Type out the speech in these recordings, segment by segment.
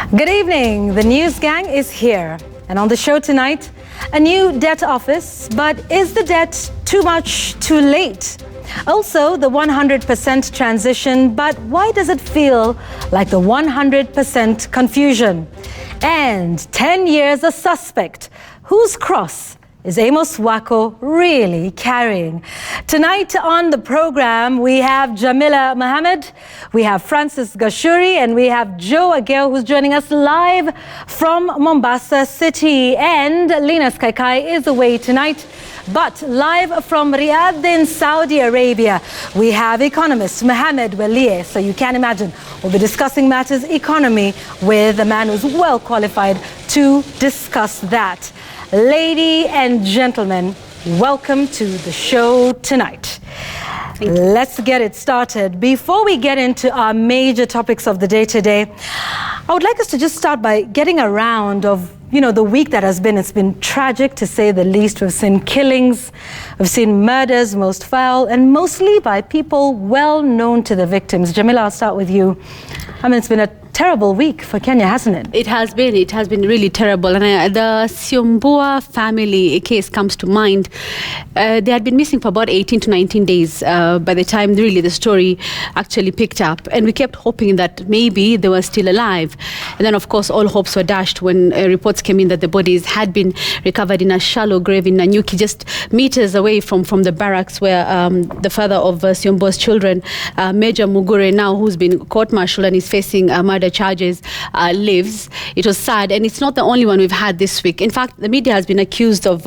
Good evening. The News Gang is here. And on the show tonight, a new debt office. But is the debt too much too late? Also, the 100% transition. But why does it feel like the 100% confusion? And 10 years a suspect. Whose cross is Amos Wako really carrying? Tonight on the program, we have Jamila Mohamed, we have Francis Gashuri, and we have Joe Ageo, who's joining us live from Mombasa City. And Linus Kaikai is away tonight. But live from Riyadh in Saudi Arabia, we have economist Mohamed Wehliye. So you can imagine, we'll be discussing matters economy with a man who's well qualified to discuss that. Ladies and gentlemen, welcome to the show tonight. Let's get it started. Before we get into our major topics of the day today, I would like us to just start by getting a round of, the week that has been. It's been tragic, to say the least. We've seen killings, we've seen murders, most foul, and mostly by people well known to the victims. Jamila, I'll start with you. It's been a terrible week for Kenya, hasn't it? It has been really terrible. And the Siombua family case comes to mind. They had been missing for about 18 to 19 days by the time really the story actually picked up. And we kept hoping that maybe they were still alive. And then, of course, all hopes were dashed when reports came in that the bodies had been recovered in a shallow grave in Nanyuki, just meters away from the barracks where the father of Siombua's children, Major Mugure, now who's been court-martialed and is facing murder charges, lives. It was sad, and it's not the only one we've had this week. In fact, the media has been accused of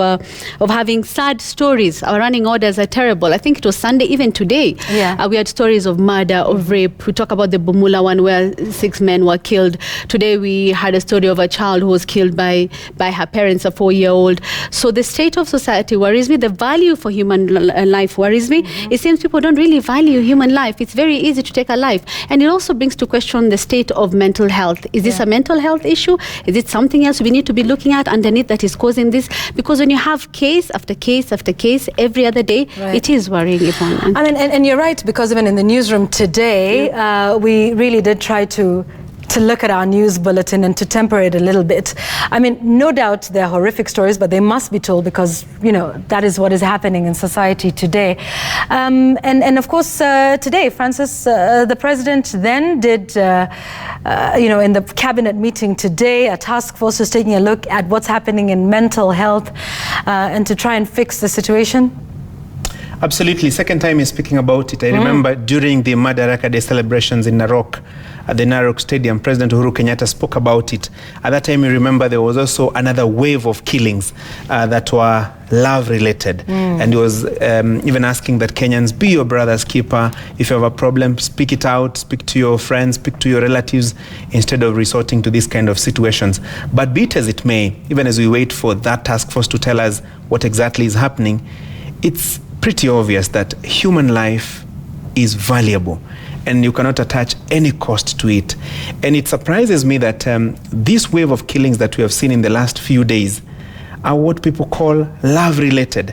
having sad stories. Our running orders are terrible. I think it was Sunday, even today. Yeah. We had stories of murder, of rape. We talk about the Bumula one where 6 men were killed. Today we had a story of a child who was killed by her parents, a 4-year-old. So the state of society worries me. The value for human life worries me. Mm-hmm. It seems people don't really value human life. It's very easy to take a life. And it also brings to question the state of mental health. Is this a mental health issue? Is it something else we need to be looking at underneath that is causing this? Because when you have case after case after case every other day, it is worrying, Yvonne. And you're right, because even in the newsroom today, we really did try to look at our news bulletin and to temper it a little bit. No doubt they're horrific stories, but they must be told because, that is what is happening in society today. And of course, today, Francis, the president then did, in the cabinet meeting today, a task force was taking a look at what's happening in mental health and to try and fix the situation. Absolutely. Second time he's speaking about it. I remember during the Madaraka Day celebrations in Narok, at the Narok Stadium, President Uhuru Kenyatta spoke about it. At that time, you remember there was also another wave of killings that were love-related. And he was even asking that Kenyans be your brother's keeper. If you have a problem, speak it out, speak to your friends, speak to your relatives, instead of resorting to these kind of situations. But be it as it may, even as we wait for that task force to tell us what exactly is happening, it's pretty obvious that human life is valuable and you cannot attach any cost to it. And it surprises me that this wave of killings that we have seen in the last few days are what people call love-related.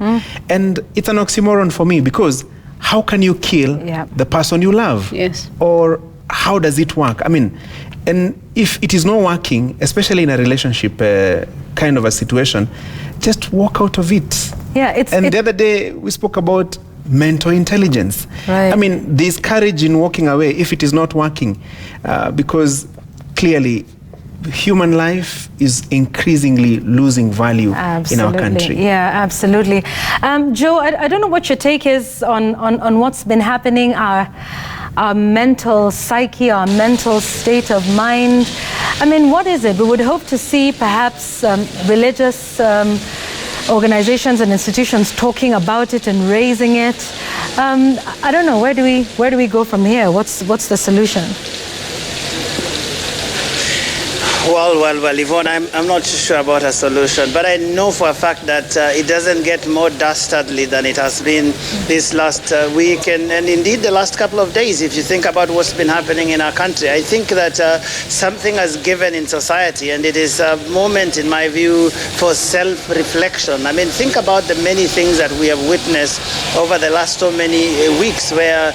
And it's an oxymoron for me, because how can you kill the person you love? Yes. Or how does it work? And if it is not working, especially in a relationship kind of a situation, just walk out of it. The other day we spoke about mental intelligence. Right. There's courage in walking away if it is not working, because clearly human life is increasingly losing value in our country. Yeah, absolutely. Joe, I don't know what your take is on what's been happening, our mental psyche, our mental state of mind. What is it? We would hope to see perhaps religious organizations and institutions talking about it and raising it. I don't know, where do we go from here? What's the solution? Well, Yvonne, I'm not sure about a solution, but I know for a fact that it doesn't get more dastardly than it has been this last week and indeed the last couple of days. If you think about what's been happening in our country, I think that something has given in society, and it is a moment, in my view, for self-reflection. Think about the many things that we have witnessed over the last so many weeks, where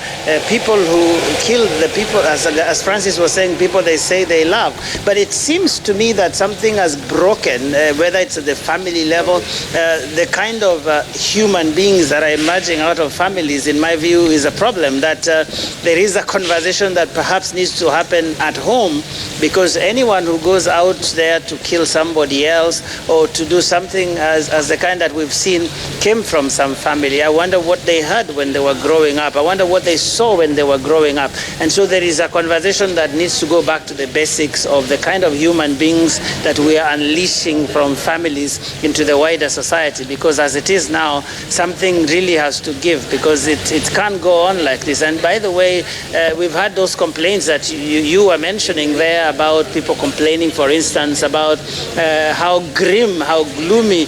people who kill the people, as Francis was saying, people they say they love, but it seems seems to me that something has broken, whether it's at the family level. The kind of human beings that are emerging out of families, in my view, is a problem. That there is a conversation that perhaps needs to happen at home, because anyone who goes out there to kill somebody else or to do something as the kind that we've seen came from some family. I wonder what they heard when they were growing up. I wonder what they saw when they were growing up. And so there is a conversation that needs to go back to the basics of the kind of human beings that we are unleashing from families into the wider society, because as it is now, something really has to give, because it can't go on like this. And by the way, we've had those complaints that you were mentioning there about people complaining, for instance, about how grim, how gloomy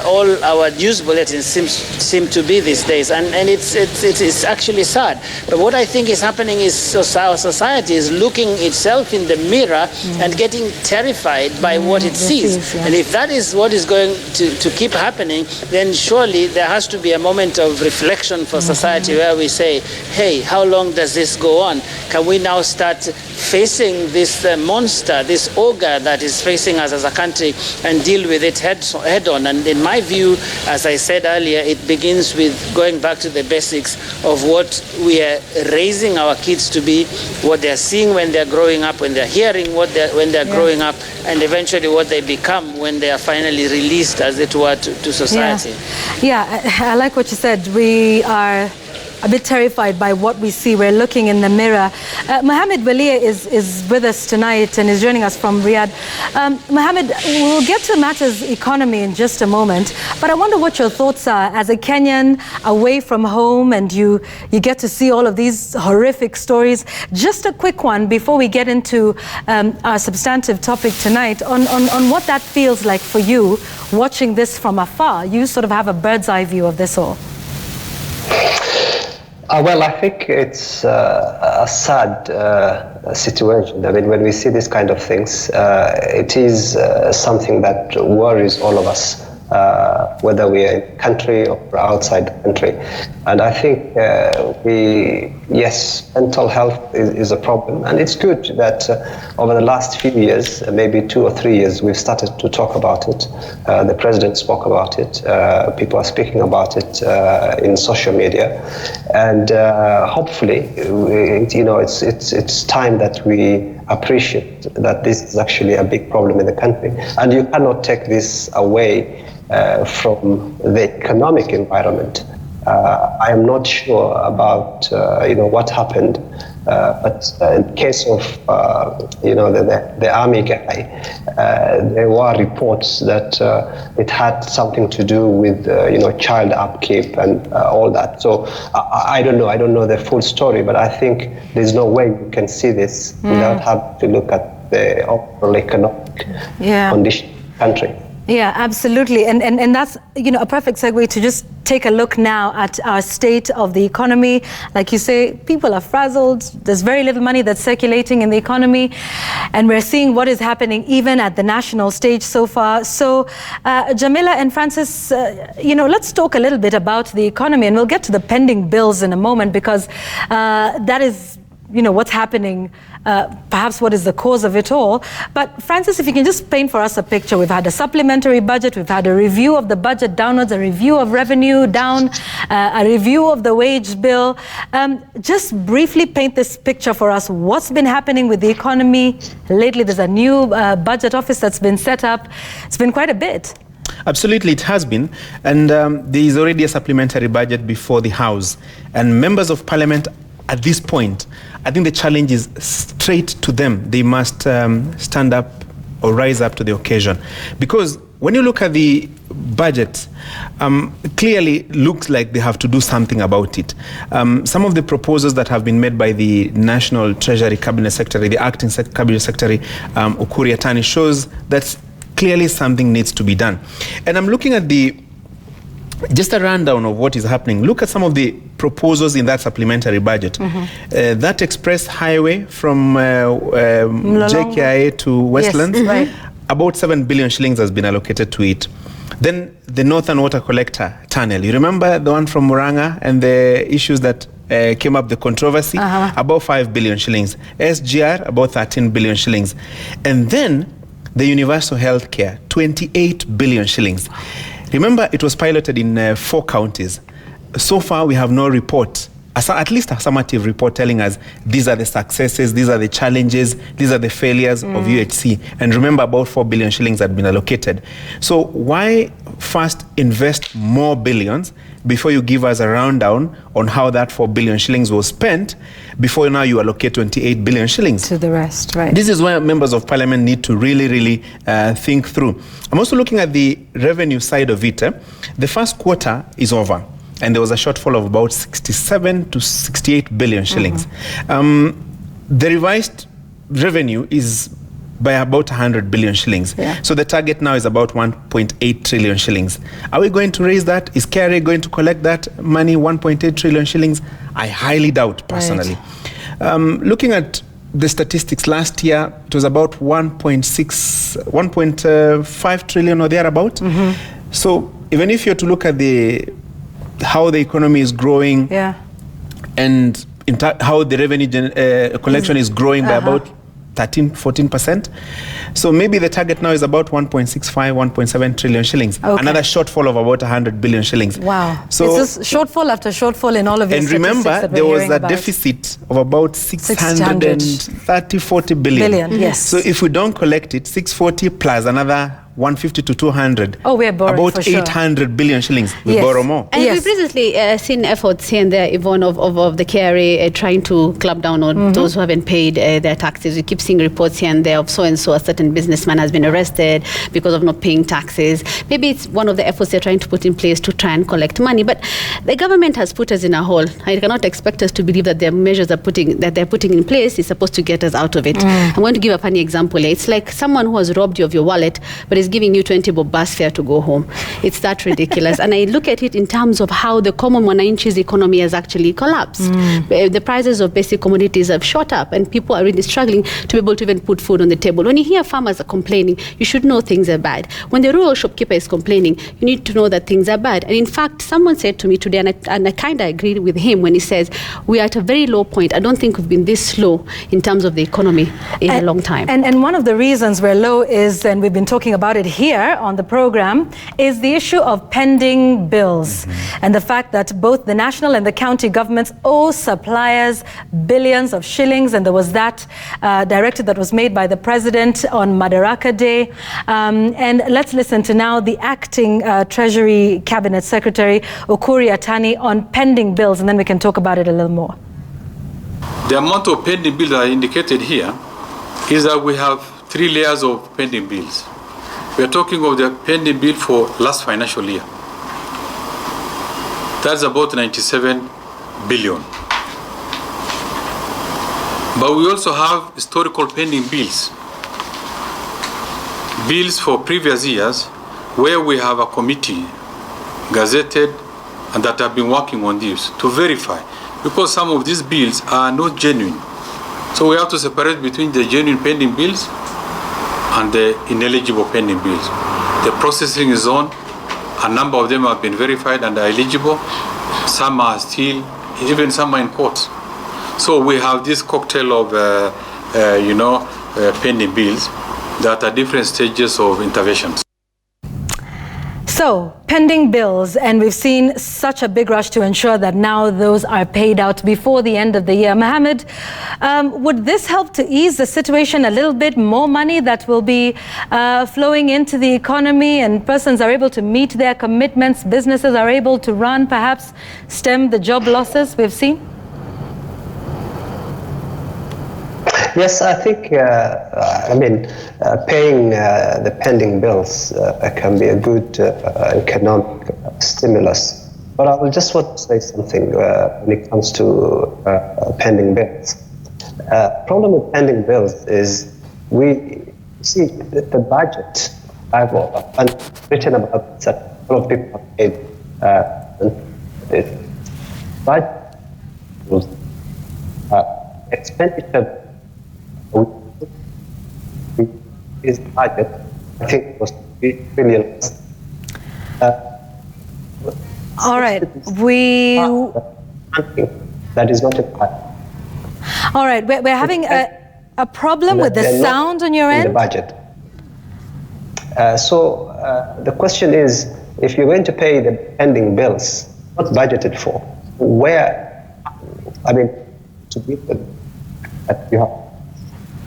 all our news bulletins seem to be these days. And it's actually sad. But what I think is happening is our society is looking itself in the mirror and getting terrified by what it sees. And if that is what is going to keep happening, then surely there has to be a moment of reflection for society where we say, hey, how long does this go on? Can we now start facing this monster, this ogre that is facing us as a country, and deal with it head on? And in my view, as I said earlier, it begins with going back to the basics of what we are raising our kids to be, what they're seeing when they're growing up, when they're hearing when they're growing up, and eventually what they become when they are finally released, as it were, to society. Yeah, I like what you said. We are a bit terrified by what we see. We're looking in the mirror. Mohamed Wehliye is with us tonight and is joining us from Riyadh. Mohamed, we'll get to matters economy in just a moment, but I wonder what your thoughts are as a Kenyan away from home, and you get to see all of these horrific stories. Just a quick one before we get into our substantive topic tonight on what that feels like for you watching this from afar. You sort of have a bird's eye view of this all. Well, I think it's a sad situation. I mean, when we see these kind of things, it is something that worries all of us, whether we are in the country or outside the country. And I think yes, mental health is a problem. And it's good that over the last few years, maybe 2 or 3 years, we've started to talk about it. The president spoke about it. People are speaking about it in social media. And hopefully, it's time that we appreciate that this is actually a big problem in the country. And you cannot take this away from the economic environment. I am not sure about what happened, but in the case of the army guy, there were reports that it had something to do with child upkeep and all that. So I don't know the full story, but I think there's no way you can see this without having to look at the overall economic condition of the country. Yeah, absolutely. And that's, a perfect segue to just take a look now at our state of the economy. Like you say, people are frazzled. There's very little money that's circulating in the economy. And we're seeing what is happening even at the national stage so far. So, Jamila and Francis, let's talk a little bit about the economy. And we'll get to the pending bills in a moment, because that is what's happening, perhaps what is the cause of it all. But Francis, if you can just paint for us a picture. We've had a supplementary budget, we've had a review of the budget downwards, a review of revenue down, a review of the wage bill. Just briefly paint this picture for us. What's been happening with the economy lately? There's a new budget office that's been set up. It's been quite a bit. Absolutely, it has been. And there is already a supplementary budget before the House. And members of Parliament at this point, I think the challenge is straight to them. They must stand up or rise up to the occasion. Because when you look at the budget, clearly looks like they have to do something about it. Some of the proposals that have been made by the National Treasury Cabinet Secretary, the acting Cabinet Secretary, Ukur Yatani, shows that clearly something needs to be done. And I'm looking at just a rundown of what is happening. Look at some of the proposals in that supplementary budget. That express highway from JKIA to Westlands, yes, right. About 7 billion shillings has been allocated to it. Then the Northern Water Collector Tunnel. You remember the one from Muranga and the issues that came up, the controversy? About 5 billion shillings. SGR, about 13 billion shillings. And then The universal health care, 28 billion shillings. Remember, it was piloted in 4 counties. So far, we have no report, at least a summative report telling us these are the successes, these are the challenges, these are the failures of UHC. And remember, about 4 billion shillings had been allocated. So why first invest more billions before you give us a rundown on how that 4 billion shillings was spent before now you allocate 28 billion shillings? To the rest, right. This is where members of parliament need to really think through. I'm also looking at the revenue side of it. The first quarter is over, and there was a shortfall of about 67 to 68 billion shillings. The revised revenue is by about 100 billion shillings. Yeah. So the target now is about 1.8 trillion shillings. Are we going to raise that? Is KRA going to collect that money, 1.8 trillion shillings? I highly doubt, personally. Right. Looking at the statistics, last year it was about 1.5 trillion or thereabout. So even if you're to look at how the economy is growing, and how the revenue collection is growing by about 13-14%. So maybe the target now is about 1.65, 1.7 trillion shillings. Another shortfall of about 100 billion shillings. Wow. So it's just shortfall after shortfall in all of these. And remember, there was a deficit of about 640 billion. Yes. So if we don't collect it, 640 plus another 150 to 200. Oh, we are borrowing about for sure. 800 billion shillings. We borrow more. And we've recently seen efforts here and there, Yvonne, of the KRA trying to clamp down on those who haven't paid their taxes. We keep seeing reports here and there of so-and-so, a certain businessman has been arrested because of not paying taxes. Maybe it's one of the efforts they're trying to put in place to try and collect money. But the government has put us in a hole. I cannot expect us to believe that the measures they're putting in place is supposed to get us out of it. I'm going to give a funny example. It's like someone who has robbed you of your wallet, but is giving you 20 bob bus fare to go home. It's that ridiculous. And I look at it in terms of how the common Mwananchi's economy has actually collapsed. The prices of basic commodities have shot up, and people are really struggling to be able to even put food on the table. When you hear farmers are complaining, you should know things are bad. When the rural shopkeeper is complaining, you need to know that things are bad. And in fact, someone said to me today, and I kind of agreed with him when he says, we are at a very low point. I don't think we've been this low in terms of the economy in a long time. And one of the reasons we're low is, and we've been talking about it here on the program, is the issue of pending bills and the fact that both the national and the county governments owe suppliers billions of shillings. And there was that directive that was made by the president on Madaraka Day. And let's listen to now the acting Treasury Cabinet Secretary, Ukuri Atani, on pending bills, and then we can talk about it a little more. The amount of pending bills that are indicated here is that we have 3 layers of pending bills. We are talking of the pending bill for last financial year. That's about 97 billion. But we also have historical pending bills. Bills for previous years where we have a committee gazetted and that have been working on this to verify, because some of these bills are not genuine. So we have to separate between the genuine pending bills and the ineligible pending bills. The processing is on. A number of them have been verified and are eligible. Some are still, even some are in court. So we have this cocktail of, pending bills that are different stages of interventions. So, pending bills, and we've seen such a big rush to ensure that now those are paid out before the end of the year. Mohamed, would this help to ease the situation a little bit? More money that will be flowing into the economy, and persons are able to meet their commitments, businesses are able to run, perhaps stem the job losses we've seen? Yes, I think, paying the pending bills can be a good economic stimulus. But I will just want to say something when it comes to pending bills. Problem with pending bills is we see the budget. I've written about this, a lot of people have made budget expenditure. His budget, I think, was $3 billion. All right, that is not a part. All right, we're having a problem with the sound on your end. In the budget. So the question is, if you're going to pay the pending bills, not budgeted for, where, I mean, to give them, you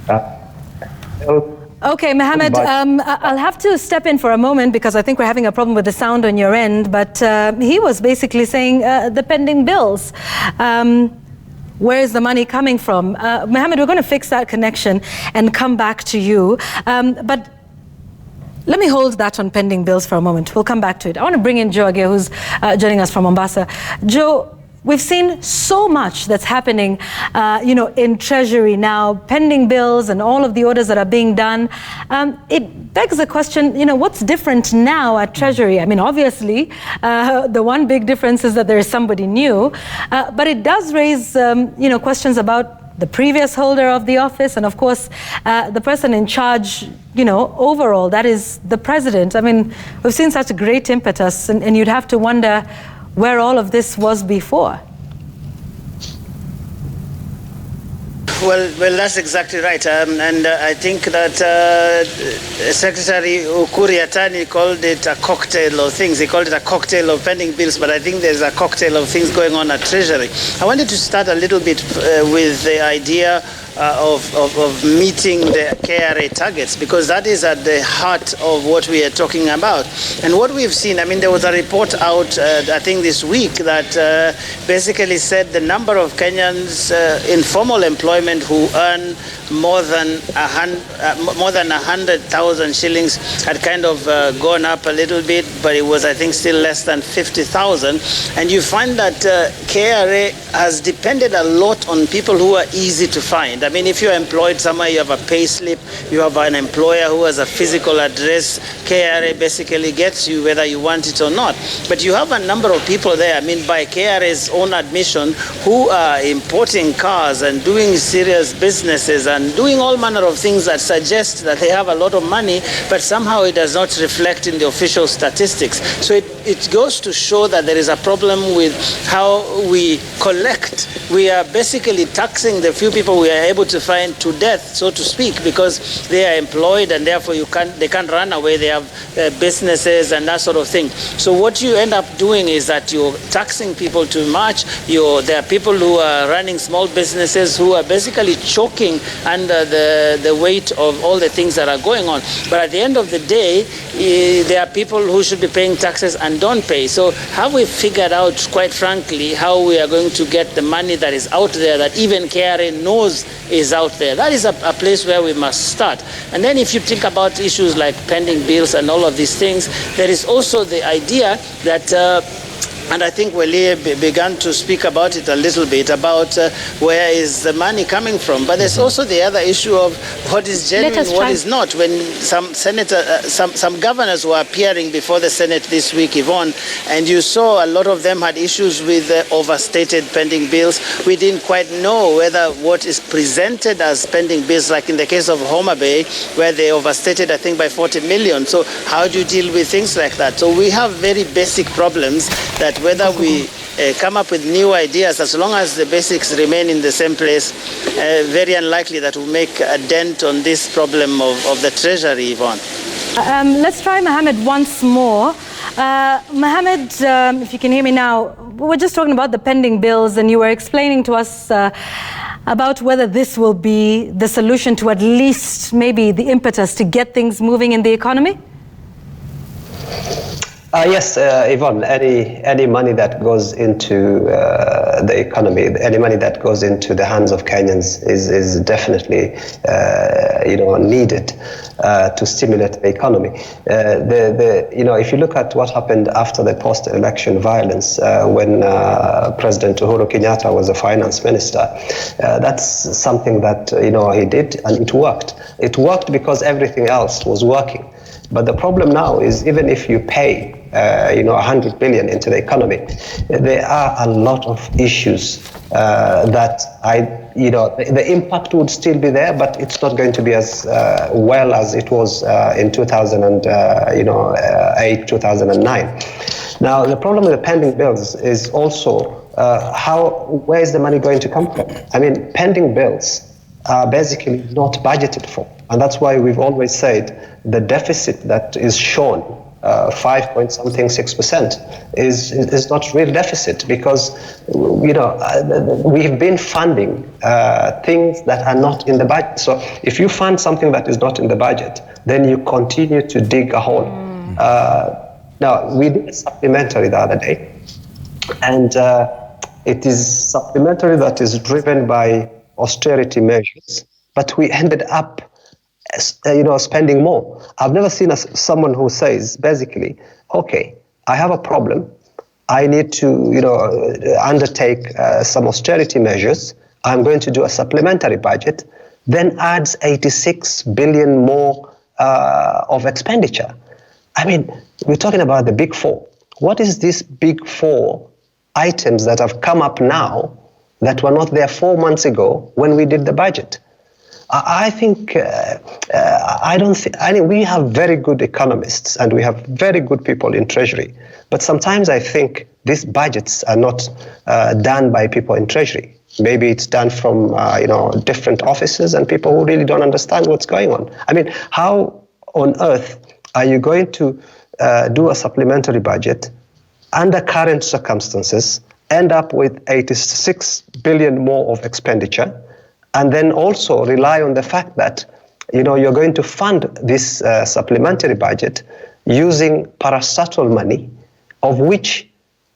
have. Okay, Mohamed, I'll have to step in for a moment because I think we're having a problem with the sound on your end, but he was basically saying the pending bills. Where is the money coming from? Mohamed, we're going to fix that connection and come back to you. But let me hold that on pending bills for a moment. We'll come back to it. I want to bring in Joe Ageo, who's joining us from Mombasa. Joe, we've seen so much that's happening, in Treasury now, pending bills and all of the orders that are being done. It begs the question, what's different now at Treasury? I mean, obviously, the one big difference is that there is somebody new, but it does raise, questions about the previous holder of the office and, of course, the person in charge, overall, that is the president. I mean, we've seen such a great impetus, and you'd have to wonder where all of this was before. Well, that's exactly right. And I think that Secretary Ukur Yatani called it a cocktail of things. He called it a cocktail of pending bills, but I think there's a cocktail of things going on at Treasury. I wanted to start a little bit with the idea of meeting the KRA targets, because that is at the heart of what we are talking about. And what we've seen, I mean, there was a report out, I think this week, that basically said the number of Kenyans in formal employment who earn more than 100,000 shillings had kind of gone up a little bit, but it was, I think, still less than 50,000. And you find that KRA has depended a lot on people who are easy to find. I mean, if you're employed somewhere, you have a pay slip, you have an employer who has a physical address, KRA basically gets you whether you want it or not. But you have a number of people there, I mean, by KRA's own admission, who are importing cars and doing serious businesses and doing all manner of things that suggest that they have a lot of money, but somehow it does not reflect in the official statistics. So it goes to show that there is a problem with how we collect. We are basically taxing the few people we are able to find to death, so to speak, because they are employed and therefore they can't run away. They have businesses and that sort of thing. So what you end up doing is that you're taxing people too much. There are people who are running small businesses who are basically choking under the weight of all the things that are going on. But at the end of the day, there are people who should be paying taxes and don't pay. So have we figured out, quite frankly, how we are going to get the money that is out there, that even KRA knows is out there? That is a place where we must start. And then if you think about issues like pending bills and all of these things, there is also the idea that and I think Wehliye began to speak about it a little bit, about where is the money coming from. But there's also the other issue of what is genuine, what is not. When some governors were appearing before the Senate this week, Yvonne, and you saw a lot of them had issues with overstated pending bills. We didn't quite know whether what is presented as pending bills, like in the case of Homa Bay, where they overstated, I think, by 40 million. So how do you deal with things like that? So we have very basic problems that whether we come up with new ideas, as long as the basics remain in the same place, very unlikely that we'll make a dent on this problem of the Treasury, Yvonne. Let's try Mohamed once more. Mohamed, if you can hear me now, we're just talking about the pending bills, and you were explaining to us about whether this will be the solution to at least maybe the impetus to get things moving in the economy? Yes, Yvonne, any money that goes into the economy, any money that goes into the hands of Kenyans is definitely, needed to stimulate the economy. If you look at what happened after the post-election violence, when President Uhuru Kenyatta was a finance minister, that's something that, he did, and it worked. It worked because everything else was working. But the problem now is, even if you pay 100 billion into the economy, there are a lot of issues that the impact would still be there, but it's not going to be as well as it was in 2008, 2009. Now, the problem with the pending bills is also where is the money going to come from? I mean, pending bills are basically not budgeted for. And that's why we've always said the deficit that is shown, 5.6%, is not real deficit, because we've been funding things that are not in the budget. So if you fund something that is not in the budget, then you continue to dig a hole. Now, we did a supplementary the other day, and it is supplementary that is driven by austerity measures, but we ended up spending more. I've never seen someone who says, basically, okay, I have a problem, I need to undertake some austerity measures, I'm going to do a supplementary budget, then adds 86 billion more of expenditure. I mean, we're talking about the big four. What is this big four items that have come up now that were not there 4 months ago when we did the budget? I think we have very good economists and we have very good people in Treasury, but sometimes I think these budgets are not done by people in Treasury. Maybe it's done from different offices and people who really don't understand what's going on. I mean, how on earth are you going to do a supplementary budget under current circumstances, end up with 86 billion more of expenditure, and then also rely on the fact that you're going to fund this supplementary budget using parastatal money, of which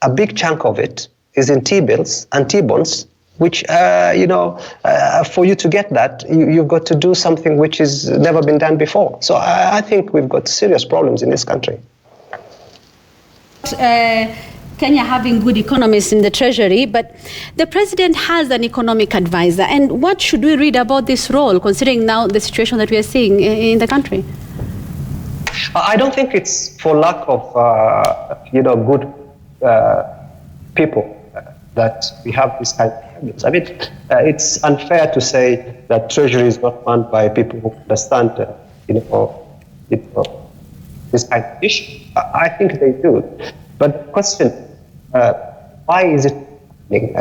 a big chunk of it is in T-bills and T-bonds, which, for you to get that, you've got to do something which has never been done before. So I think we've got serious problems in this country. Kenya having good economists in the Treasury, but the president has an economic advisor. And what should we read about this role, considering now the situation that we are seeing in the country? I don't think it's for lack of, good people that we have this kind of habits. I mean, it's unfair to say that Treasury is not run by people who understand, this kind of issue. I think they do. But the question, why is it happening?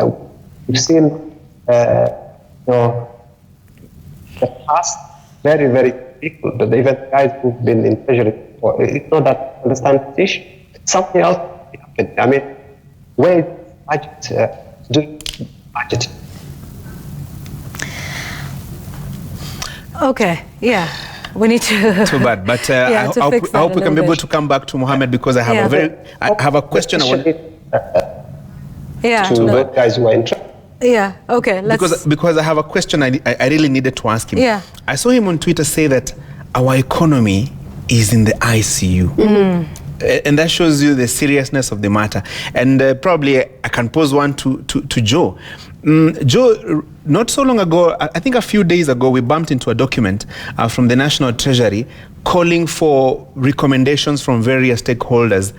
We've seen, the past very, very people, but even guys who've been in Treasury before, it's not that understand this issue. Something else happened. I mean, where is budget, doing budgeting? Okay, yeah. We need to. Too bad, but I hope we can be able to come back to Mohamed, because I have I have a question. To those guys who are in trouble. Yeah. Okay. Because I have a question I really needed to ask him. Yeah. I saw him on Twitter say that our economy is in the ICU. And that shows you the seriousness of the matter. And probably I can pose one to Joe. Joe, not so long ago, I think a few days ago, we bumped into a document from the National Treasury calling for recommendations from various stakeholders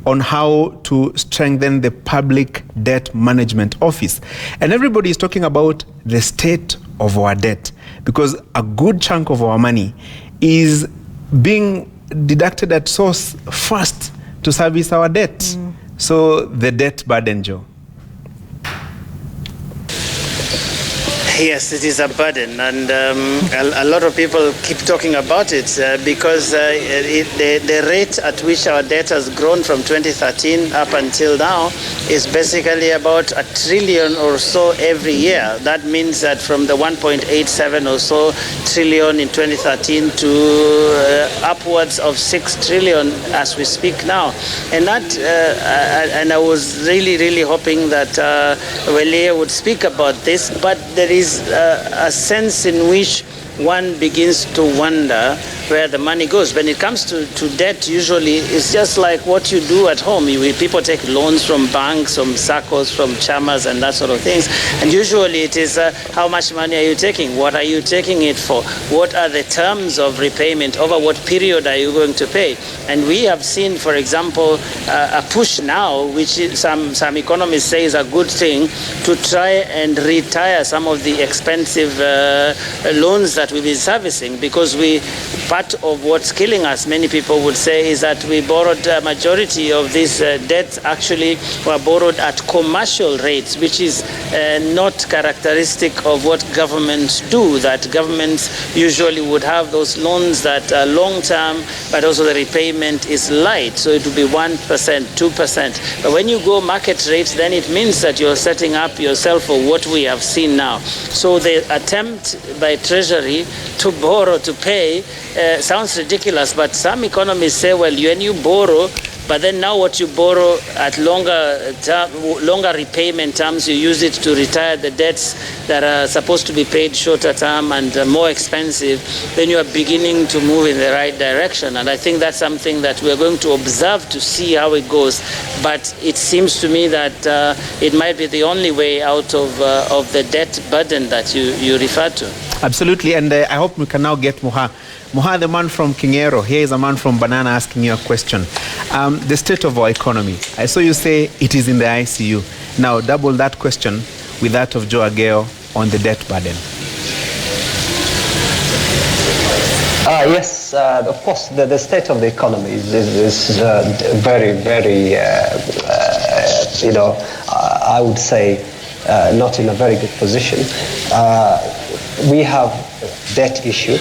on how to strengthen the Public Debt Management Office. And everybody is talking about the state of our debt, because a good chunk of our money is being deducted at source first to service our debt. So the debt burden, Joe. Yes, it is a burden, and a lot of people keep talking about it because the rate at which our debt has grown from 2013 up until now is basically about $1 trillion or so every year. That means that from the 1.87 or so trillion in 2013 to upwards of 6 trillion as we speak now. And that, and I was really hoping that Wehliye would speak about this, but there is a sense in which one begins to wonder where the money goes. When it comes to debt, usually it's just like what you do at home. People take loans from banks, from SACCOs, from chamas and that sort of things. And usually it is how much money are you taking? What are you taking it for? What are the terms of repayment? Over what period are you going to pay? And we have seen, for example, a push now, which some economists say is a good thing, to try and retire some of the expensive loans that that we've been servicing, because part of what's killing us, many people would say, is that we borrowed a majority of these debts actually were borrowed at commercial rates, which is not characteristic of what governments do. That governments usually would have those loans that are long-term, but also the repayment is light, so it would be 1%, 2%. But when you go market rates, then it means that you're setting up yourself for what we have seen now. So the attempt by Treasury to borrow to pay sounds ridiculous, but some economists say, well, when you borrow, but then now what you borrow at longer repayment terms, you use it to retire the debts that are supposed to be paid shorter term and more expensive, then you are beginning to move in the right direction. And I think that's something that we're going to observe to see how it goes. But it seems to me that it might be the only way out of the debt burden that you refer to. Absolutely, and I hope we can now get Moha. Moha, the man from Kingero, here is a man from Banana asking you a question. The state of our economy. I saw you say it is in the ICU. Now, double that question with that of Joe Ageo on the debt burden. Yes, of course, the state of the economy is very, very, I would say, not in a very good position. We have a debt issue.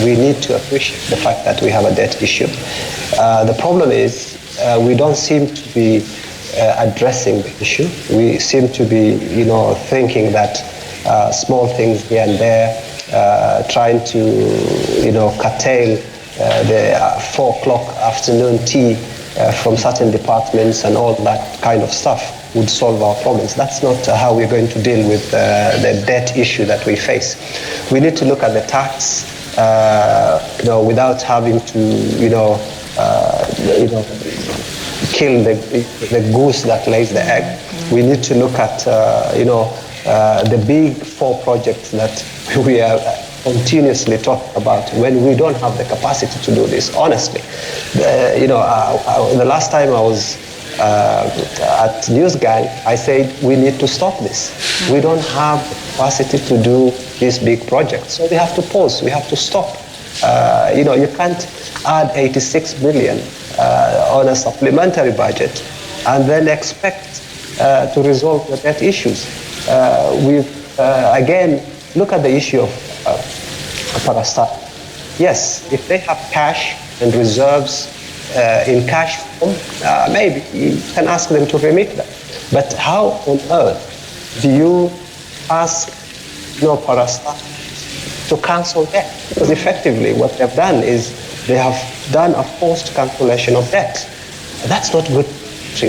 We need to appreciate the fact that we have a debt issue. The problem is we don't seem to be addressing the issue. We seem to be, thinking that small things here and there, trying to, curtail the 4 o'clock afternoon tea from certain departments and all that kind of stuff would solve our problems. That's not how we're going to deal with the debt issue that we face. We need to look at the tax, without having to, kill the goose that lays the egg. We need to look at, the big 4 projects that we are continuously talking about when we don't have the capacity to do this. Honestly, the last time I was at Newsgang, I said we need to stop this. We don't have the capacity to do these big projects, so we have to pause. We have to stop. You can't add 86 million on a supplementary budget and then expect to resolve the debt issues. Again, look at the issue of Parastat. Yes, if they have cash and reserves in cash form, maybe you can ask them to remit them. But how on earth do you ask Parastat to cancel debt? Because effectively what they've done is they have done a forced cancellation of debt. That's not good.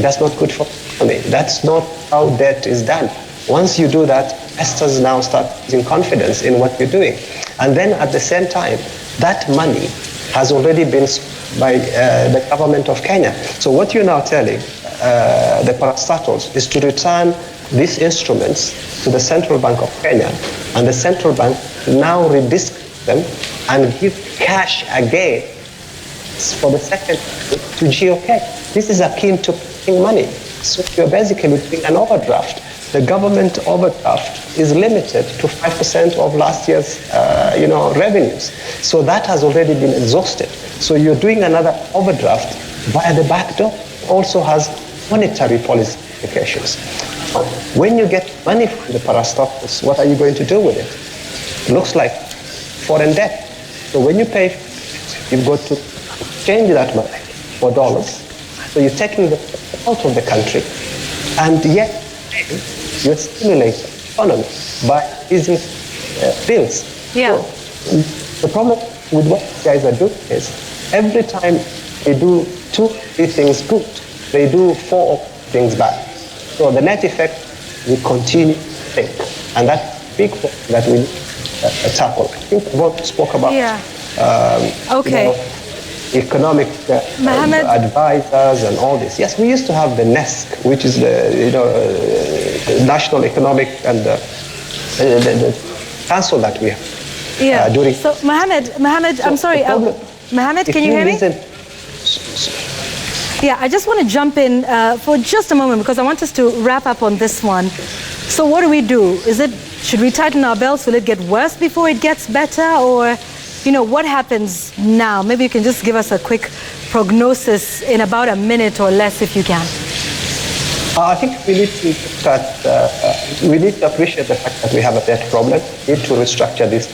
That's not good for the economy. That's not how debt is done. Once you do that, investors now start losing confidence in what you're doing. And then at the same time, that money has already been spent by the government of Kenya. So what you're now telling the parastatals is to return these instruments to the Central Bank of Kenya, and the Central Bank now redistribute them and give cash again for the second to GOK. This is akin to printing money. So you're basically doing an overdraft. The government overdraft is limited to 5% of last year's revenues. So that has already been exhausted. So you're doing another overdraft via the back door. Also has monetary policy implications. When you get money from the parastatals, what are you going to do with it? It looks like foreign debt. So when you pay, you've got to change that money for dollars. So you're taking it out of the country, and yet you're stimulating the economy by using bills. Yeah. So the problem with what you guys are doing is every time they do 2-3 things good, they do 4 things bad. So the net effect will continue to think, and that's a big problem that we tackle. I think what spoke about. Yeah. Economic advisors and all this. Yes, we used to have the NESC, which is the National Economic and the council that we have. Yeah. During so Mohamed, I'm sorry. Mohamed, can you hear me? Yeah, I just want to jump in for just a moment because I want us to wrap up on this one. So what do we do? Is it Should we tighten our belts? Will it get worse before it gets better? Or, what happens now? Maybe you can just give us a quick prognosis in about a minute or less if you can. I think we need to we need to appreciate the fact that we have a debt problem. We need to restructure this.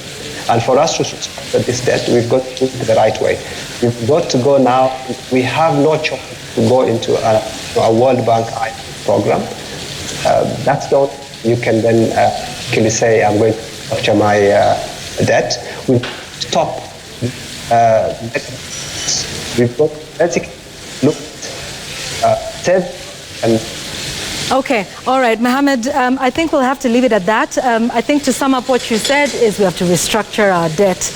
And for us to restructure this debt, we've got to do it the right way. We've got to go now. We have no choice to go into a World Bank program. That's the only you can then actually say, I'm going to restructure my debt. We stop. We've got to basically look at save and. Okay, all right, Mohamed, I think we'll have to leave it at that. I think to sum up what you said is we have to restructure our debt.